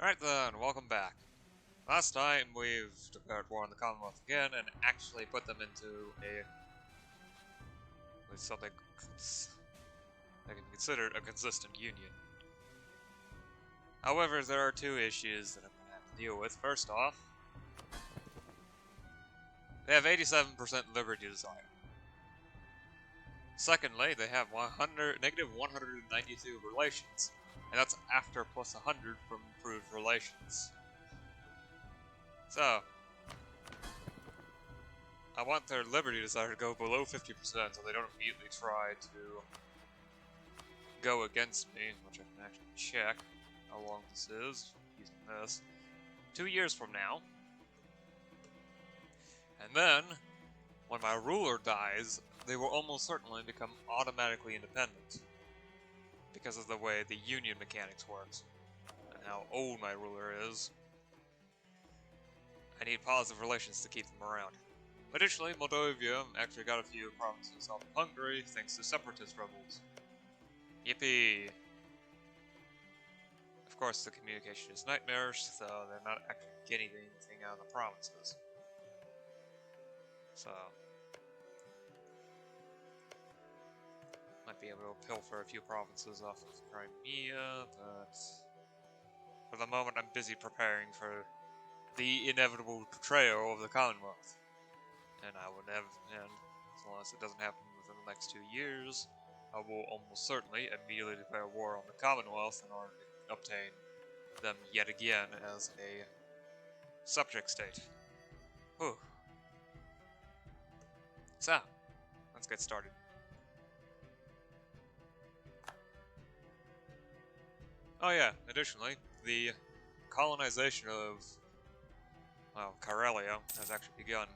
Alright then, welcome back. Last time we've declared war on the Commonwealth again and actually put them into something that can be considered a consistent union. However, there are two issues that I'm going to have to deal with. First off, they have 87% liberty desire. Secondly, they have negative 192 relations, and that's after plus 100 from improved relations. So, I want their liberty desire to go below 50% so they don't immediately try to go against me, which I can actually check how long this is using this. 2 years from now. And then, when my ruler dies, they will almost certainly become automatically independent because of the way the union mechanics works and how old my ruler is. I need positive relations to keep them around. Additionally, Moldavia actually got a few provinces off of Hungary thanks to separatist rebels. Yippee! Of course, the communication is nightmarish, so they're not actually getting anything out of the provinces. So, might be able to pilfer a few provinces off of Crimea, but for the moment I'm busy preparing for the inevitable betrayal of the Commonwealth. And I will never, and as long as it doesn't happen within the next 2 years, I will almost certainly immediately declare war on the Commonwealth in order to obtain them yet again as a subject state. Whew. So, let's get started. Oh yeah, additionally, the colonization of, well, Karelia has actually begun.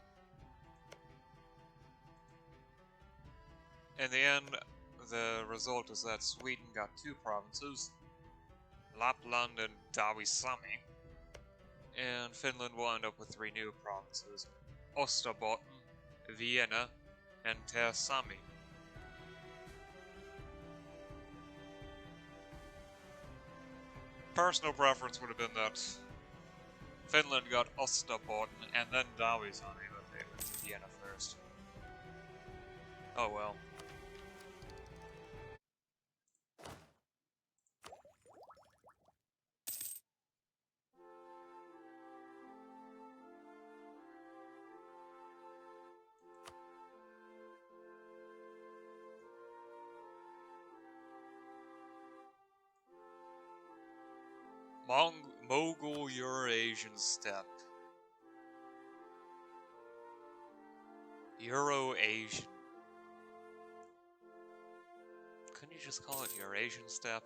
In the end, the result is that Sweden got 2 provinces, Lapland and Dawisami, and Finland will end up with 3 new provinces, Osterbotten, Vienna, and Tersami. Personal preference would have been that Finland got Osterbotten and then Dawisami, but they went to Vienna first. Oh well. Mogul Eurasian Steppe. Euro-Asian. Couldn't you just call it Eurasian Steppe?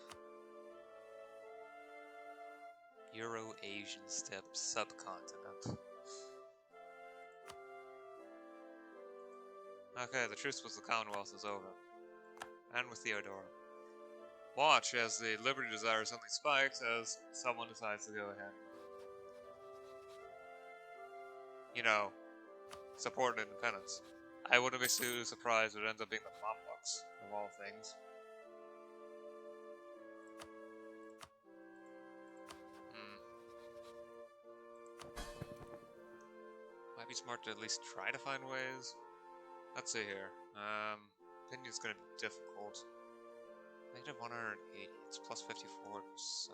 Euro-Asian Steppe subcontinent. Okay, the truce with the Commonwealth is over. And with Theodora. Watch as the liberty desire suddenly spikes as someone decides to go ahead. You know, support independence. I wouldn't be too surprised if it ends up being the Mamluks, of all things. Might be smart to at least try to find ways. Let's see here. Opinion's gonna be difficult. Negative 180, it's plus 54%.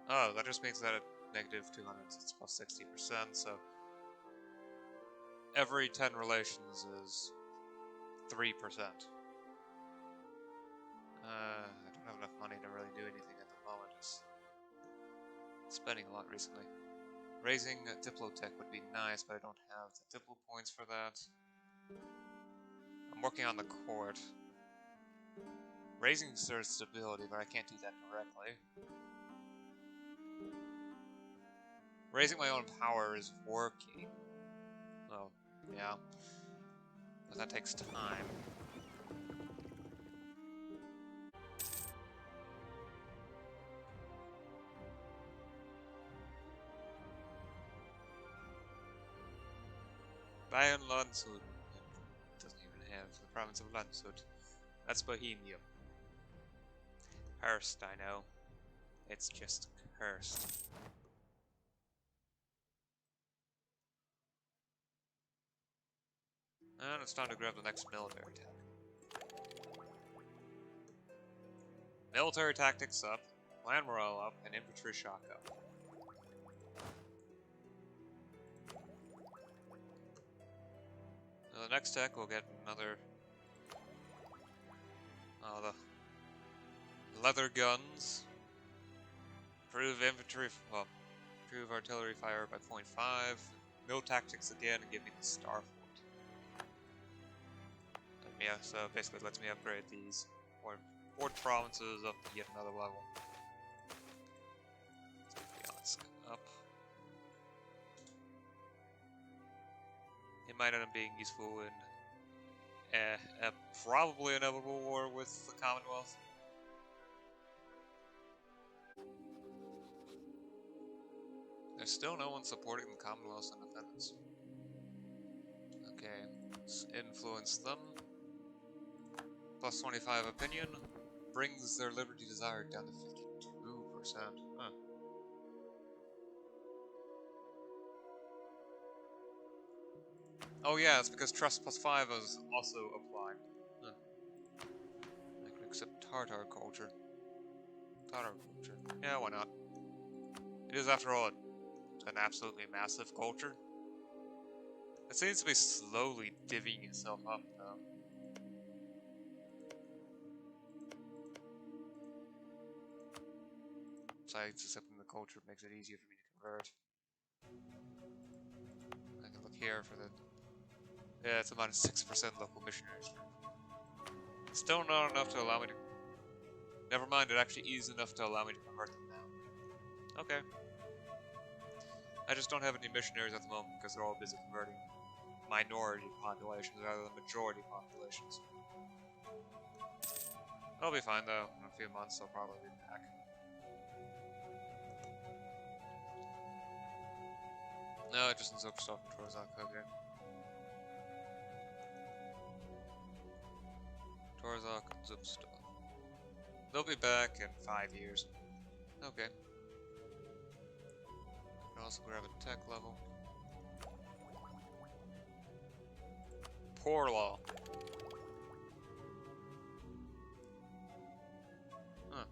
Oh, that just means that at negative 200 it's plus 60%, so every 10 relations is 3%. I don't have enough money to really do anything at the moment, just spending a lot recently. Raising Diplotech would be nice, but I don't have the Diplo points for that. I'm working on the court. Raising Sir's stability, but I can't do that directly. Raising my own power is working. Oh, yeah. But that takes time. Bayern Landshut. Doesn't even have the province of Landshut. That's Bohemia. Cursed, I know. It's just cursed. And it's time to grab the next military tactic. Military tactics up, land morale up, and infantry shock up. Now the next tech will get another... the leather guns. Improve infantry... well, improve artillery fire by 0.5. Mill tactics again and give me the Star Fort. Yeah, so basically it lets me upgrade these port provinces up to yet another level. Let's go up. It might end up being useful in a probably inevitable war with the Commonwealth. There's still no one supporting the Commonwealth's independence. Okay, let's influence them. Plus 25 opinion brings their liberty desired down to 52%. Huh. Oh yeah, it's because trust plus 5 is also applied. Huh. I can accept Tartar culture. Tartar culture. Yeah, why not? It is, after all, an absolutely massive culture. It seems to be slowly divvying itself up, though. Besides accepting the culture makes it easier for me to convert. I can look here for the... yeah, it's about 6% local missionaries. Still not enough to allow me to... never mind, it actually is enough to allow me to convert them now. Okay. I just don't have any missionaries at the moment because they're all busy converting minority populations rather than majority populations. I'll be fine though. In a few months I'll probably be back. No, it just took stuff from Torzok, okay. Torzok and Zupstal. They'll be back in 5 years. Okay. I can also grab a tech level. Poor law. Huh.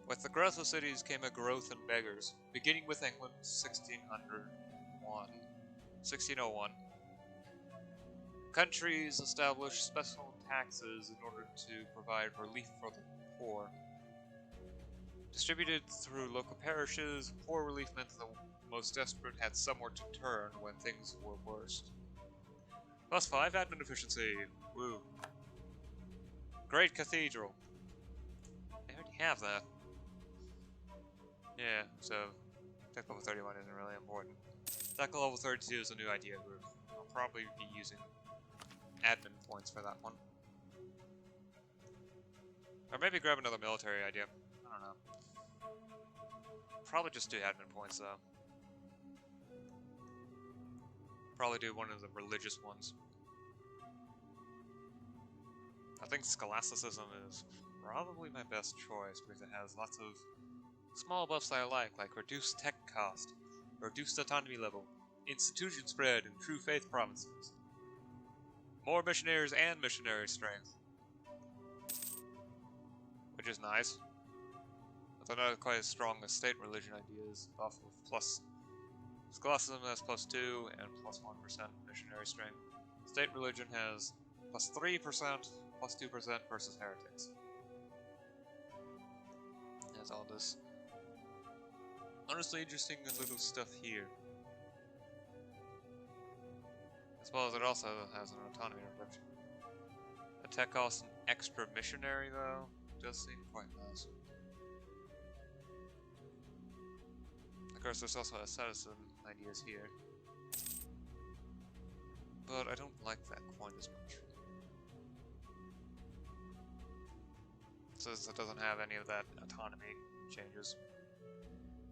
With the growth of cities came a growth in beggars, beginning with England 1601. Countries established special taxes in order to provide relief for the poor. Distributed through local parishes, poor relief meant the most desperate had somewhere to turn when things were worst. Plus 5 admin efficiency. Woo. Great cathedral. I already have that. Yeah, so tech level 31 isn't really important. Tech level 32 is a new idea group. I'll probably be using admin points for that one. Or maybe grab another military idea. I don't know. Probably just do admin points though. Probably do one of the religious ones. I think scholasticism is probably my best choice because it has lots of small buffs I like reduced tech cost, reduced autonomy level, institution spread in true faith provinces, more missionaries and missionary strength, which is nice. But they're not quite as strong as state religion ideas, buff of plus scholasticism has plus 2 and plus 1% missionary strength. State religion has plus 3%, plus 2% versus heretics. It has all this honestly interesting little stuff here. As well as it also has an autonomy reduction. A tech costs an extra missionary though, does seem quite nice. Of course there's also asceticism ideas here. But I don't like that quite as much. Since it doesn't have any of that autonomy changes.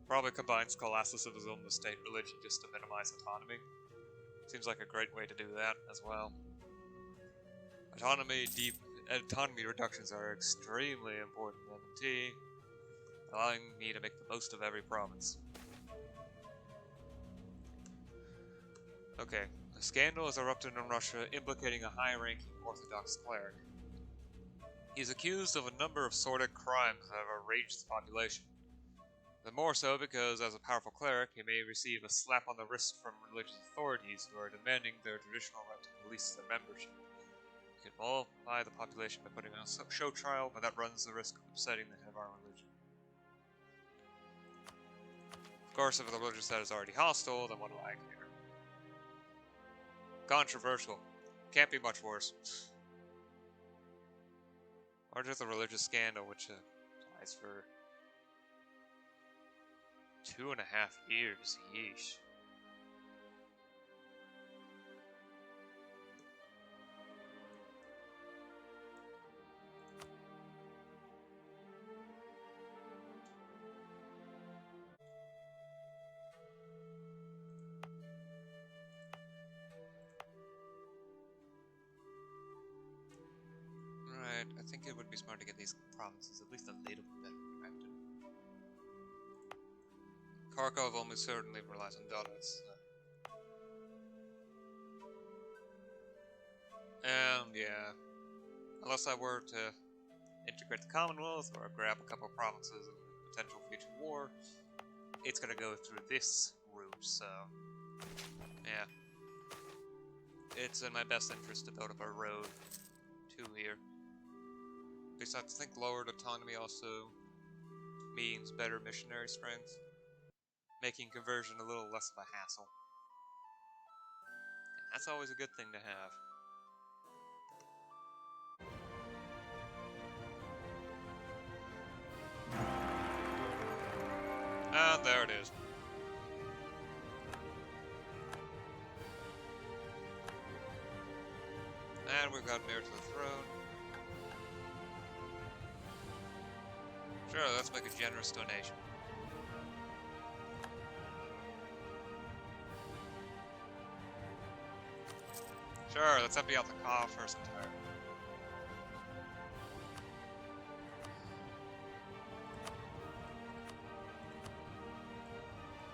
Probably combine scholasticism with state religion just to minimize autonomy. Seems like a great way to do that as well. Autonomy reductions are extremely important in M&T. allowing me to make the most of every province. Okay, a scandal has erupted in Russia implicating a high-ranking Orthodox cleric. He is accused of a number of sordid crimes that have enraged the population. The more so because, as a powerful cleric, he may receive a slap on the wrist from religious authorities who are demanding their traditional right to police their membership. You can mollify the population by putting on a show trial, but that runs the risk of upsetting the head of our religion. Of course, if the religious side is already hostile, then what do I care? Controversial. Can't be much worse. Or just a religious scandal, which applies for 2.5 years. Yeesh. Right, I think it would be smart to get these provinces at least a little bit better protected. Kharkov almost certainly relies on dollars. And yeah, unless I were to integrate the Commonwealth or grab a couple of provinces in a potential future war, it's gonna go through this route, so yeah. It's in my best interest to build up a road to here. Because I think lowered autonomy also means better missionary strength, making conversion a little less of a hassle. And that's always a good thing to have. And there it is. And we've got an heir to the throne. Sure, let's make a generous donation. Sure, let's empty out the coffers entirely.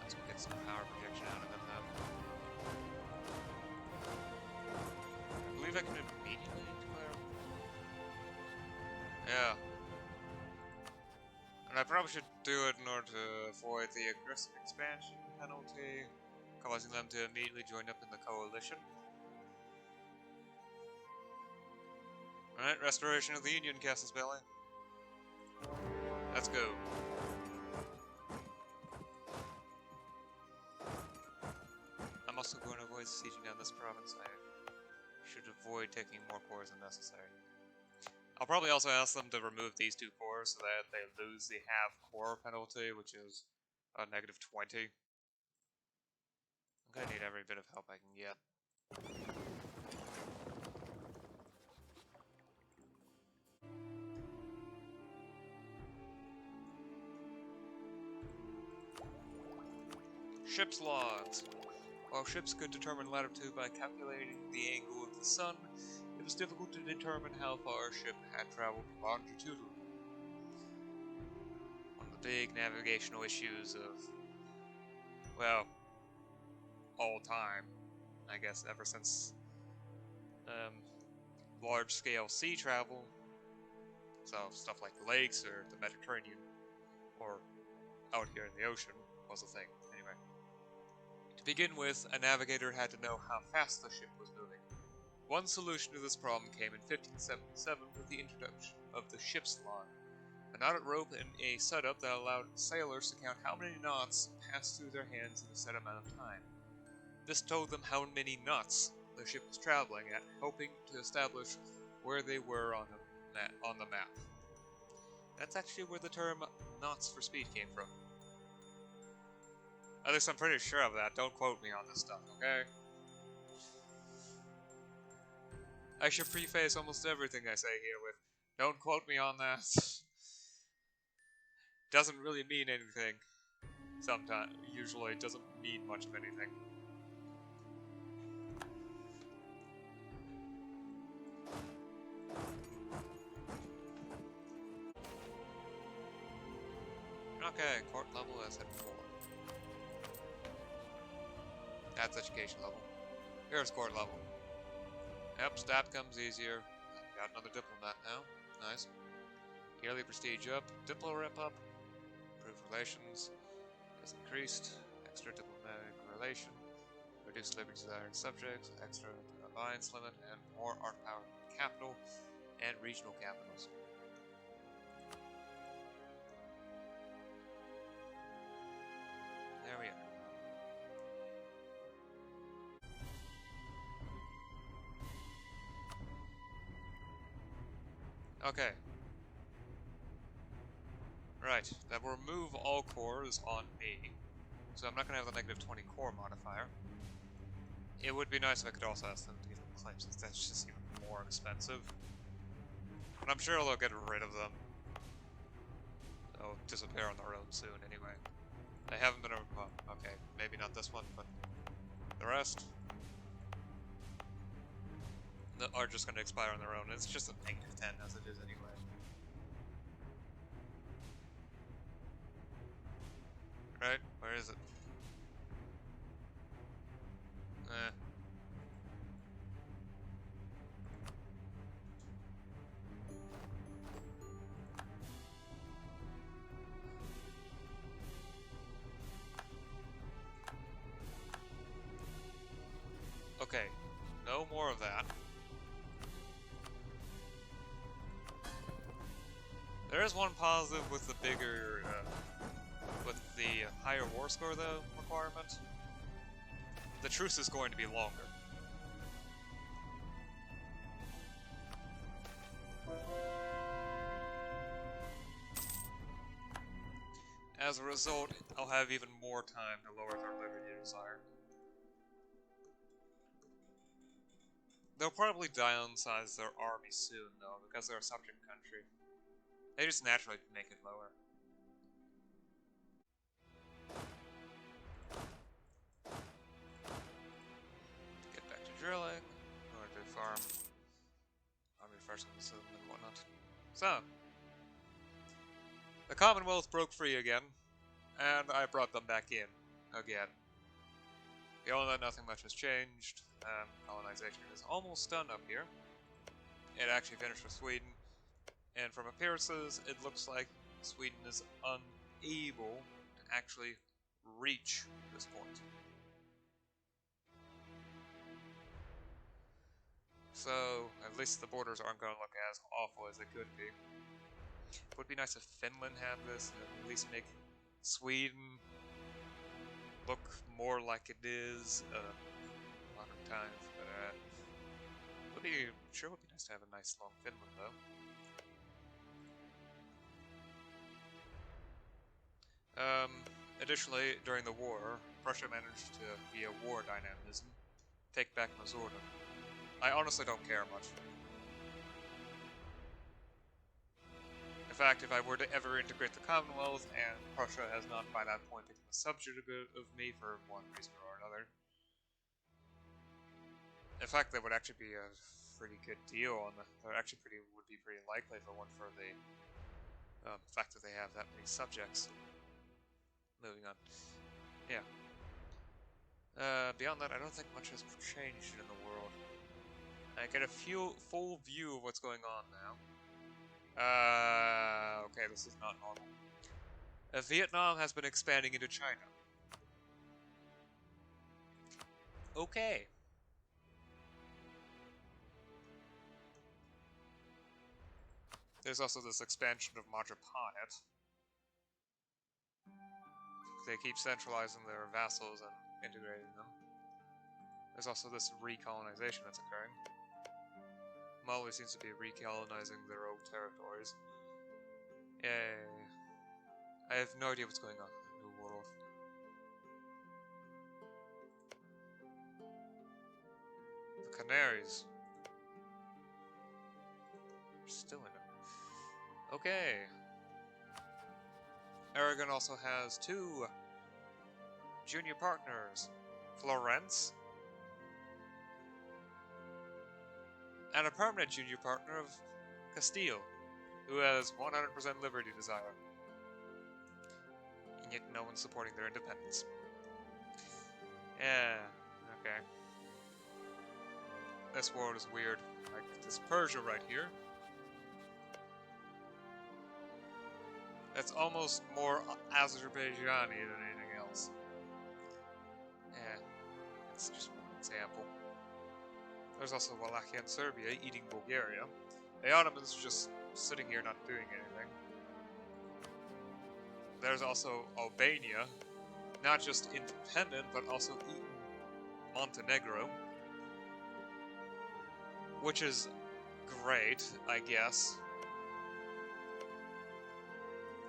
Let's get some power projection out of it then. I believe I can immediately declare. Yeah. And I probably should do it in order to avoid the aggressive expansion penalty, causing them to immediately join up in the coalition. Alright, restoration of the Union, Casus Belli. Let's go. I'm also going to avoid sieging down this province. I should avoid taking more cores than necessary. I'll probably also ask them to remove these 2 cores so that they lose the half core penalty, which is a -20. I'm gonna need every bit of help I can get. Ship's logs. While ships could determine latitude by calculating the angle of the sun, it was difficult to determine how far a ship had traveled longitudinally. One of the big navigational issues of, well, all time, I guess, ever since large-scale sea travel, so stuff like lakes or the Mediterranean, or out here in the ocean, was a thing. Anyway. To begin with, a navigator had to know how fast the ship was moving. One solution to this problem came in 1577 with the introduction of the ship's log, a knotted rope and a setup that allowed sailors to count how many knots passed through their hands in a set amount of time. This told them how many knots the ship was traveling at, helping to establish where they were on the map. That's actually where the term knots for speed came from. At least I'm pretty sure of that. Don't quote me on this stuff, okay? I should preface almost everything I say here with, don't quote me on that. Doesn't really mean anything. Sometimes, usually it doesn't mean much of anything. Okay, court level is at 4. That's education level. Here's court level. Yep, stat comes easier. Got another diplomat now. Nice. Yearly prestige up. Diplo rep up. Improved relations. Has increased. Extra diplomatic relation. Reduced liberty to direct subjects. Extra alliance limit. And more art power capital and regional capitals. There we are. Okay. Right, that will remove all cores on me, so I'm not going to have the negative 20 core modifier. It would be nice if I could also ask them to give them claims, since that's just even more expensive. But I'm sure they'll get rid of them. They'll disappear on their own soon anyway. They haven't been, well, okay, maybe not this one, but the rest are just going to expire on their own. It's just a negative 10 as it is anyway. Right? Where is it? Okay, no more of that. There is one positive with the bigger, with the higher war score though requirement. The truce is going to be longer. As a result, I'll have even more time to lower their liberty desire. They'll probably downsize their army soon, though, because they're a subject country. They just naturally make it lower. Get back to drilling, or to farm, army first and whatnot. So, the Commonwealth broke free again, and I brought them back in again. Beyond that, nothing much has changed. Colonization is almost done up here. It actually finished with Sweden, and from appearances, it looks like Sweden is unable to actually reach this point. So, at least the borders aren't going to look as awful as they could be. It would be nice if Finland had this, and at least make Sweden look more like it is modern times. But would be nice to have a nice long Finland though. Additionally, during the war, Prussia managed to, via war dynamism, take back Mazorda. I honestly don't care much. In fact, if I were to ever integrate the Commonwealth, and Prussia has not by that point become a subject of me for one reason or another. In fact, that would actually be a pretty good deal on the, that actually would be pretty likely if it weren't for the fact that they have that many subjects. Moving on. Yeah. Beyond that, I don't think much has changed in the world. I get a full view of what's going on now. Okay, this is not normal. Vietnam has been expanding into China. Okay. There's also this expansion of Majapanet. They keep centralizing their vassals and integrating them. There's also this recolonization that's occurring. Mali seems to be recolonizing their own territories. Yay. I have no idea what's going on in the New World. The Canaries. They're still in it. Okay. Aragon also has 2 junior partners. Florence. And a permanent junior partner of Castile, who has 100% liberty desire. Yet no one's supporting their independence. Yeah, okay. This world is weird. Like, this Persia right here. It's almost more Azerbaijani than anything else. Yeah, it's just one example. There's also Wallachia and Serbia eating Bulgaria. The Ottomans just sitting here not doing anything. There's also Albania, not just independent, but also eating Montenegro. Which is great, I guess.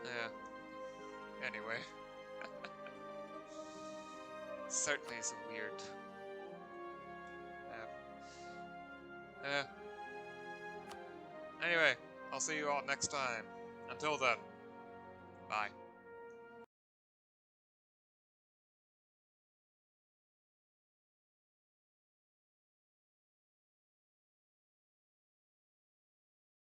Yeah. Anyway. Certainly is a weird... Anyway, I'll see you all next time. Until then, bye.